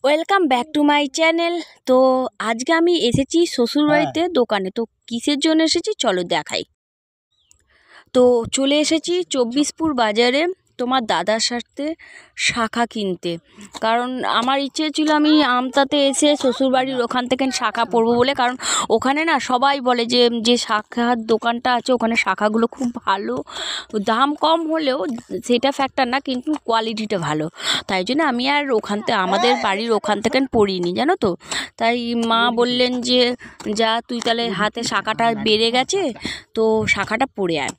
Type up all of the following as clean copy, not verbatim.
Welcome back to my channel. তো আজকে আমি এসেছি শ্বশুরবাড়িতে দোকানে। তো কিসের জন্য এসেছি চলো দেখাই। তো চলে এসেছি 24পুর বাজারে তোমার দাদার সাথে শাখা কিনতে, কারণ আমার ইচ্ছে ছিল আমি আমতাতে এসে শ্বশুরবাড়ির ওখান থেকে শাখা পরবো বলে, কারণ ওখানে না সবাই বলে যে যে শাখার দোকানটা আছে ওখানে শাখাগুলো খুব ভালো, দাম কম হলেও সেটা ফ্যাক্টর না, কিন্তু কোয়ালিটিটা ভালো। তাই জন্য আমি আর আমাদের বাড়ির ওখান থেকে পরিনি, জানো তো। তাই মা বললেন যে যা তুই তাহলে হাতে শাখাটা বেড়ে গেছে, তো শাখাটা পরে আয়।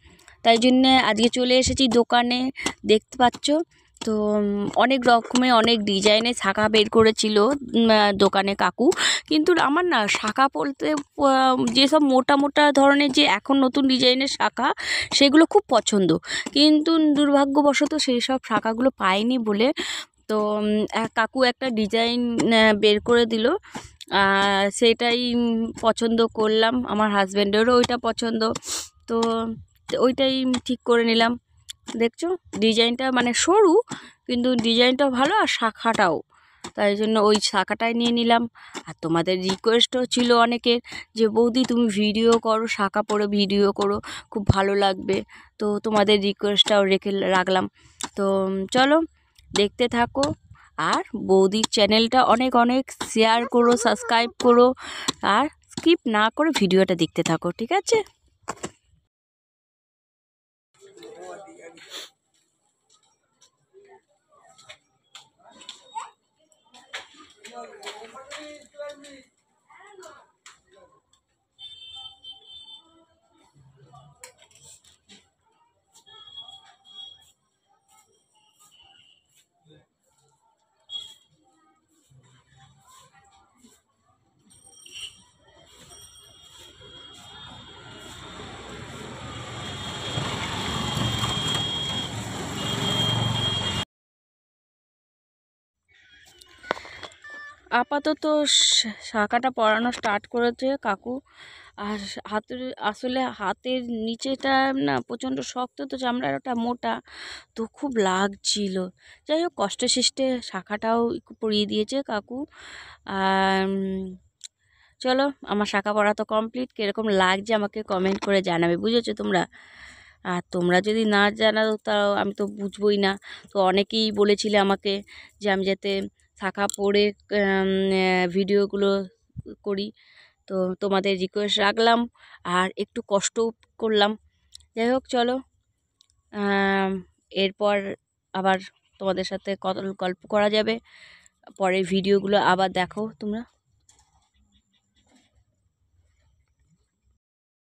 তাই জন্যে আজকে চলে এসেছি দোকানে, দেখতে পাচ্ছ। তো অনেক রকমের অনেক ডিজাইনের শাখা বের করেছিল দোকানে কাকু, কিন্তু আমার না শাখা পরতে যেসব মোটা মোটা ধরনের যে এখন নতুন ডিজাইনের শাখা সেগুলো খুব পছন্দ, কিন্তু দুর্ভাগ্যবশত সেই সব শাখাগুলো পাইনি বলে তো কাকু একটা ডিজাইন বের করে দিল, সেটাই পছন্দ করলাম। আমার হাজব্যান্ডেরও ওইটা পছন্দ, তো ওইটাই ঠিক করে নিলাম। দেখছো ডিজাইনটা মানে সরু, কিন্তু ডিজাইনটাও ভালো আর শাখাটাও, তাই জন্য ওই শাখাটাই নিয়ে নিলাম। আর তোমাদের রিকোয়েস্টও ছিল অনেকের যে বৌদি তুমি ভিডিও করো, শাখা পরে ভিডিও করো, খুব ভালো লাগবে। তো তোমাদের রিকোয়েস্টটাও রাখলাম। তো চলো দেখতে থাকো, আর বৌদির চ্যানেলটা অনেক অনেক শেয়ার করো, সাবস্ক্রাইব করো, আর স্কিপ না করে ভিডিওটা দেখতে থাকো, ঠিক আছে? আপাতত শাখাটা পরানো স্টার্ট করেছে কাকু। আর হাতের আসলে হাতের নিচেটা না প্রচণ্ড শক্ত, তো চামড়াটা মোটা, তো খুব লাগছিল। যাই হোক কষ্টে সৃষ্টে শাখাটাও পরিয়ে দিয়েছে কাকু। আর চলো আমার শাখা পরা তো কমপ্লিট, কীরকম লাগছে আমাকে কমেন্ট করে জানাবে, বুঝেছো তোমরা? আর তোমরা যদি না জানাও তাও আমি তো বুঝবই না। তো অনেকেই বলেছিলে আমাকে যে আমি যাতে শাখা পরে ভিডিওগুলো করি, তো তোমাদের রিকোয়েস্ট রাখলাম আর একটু কষ্টও করলাম। যাই হোক চলো, এরপর আবার তোমাদের সাথে গল্প করা যাবে, পরের ভিডিওগুলো আবার দেখো তোমরা।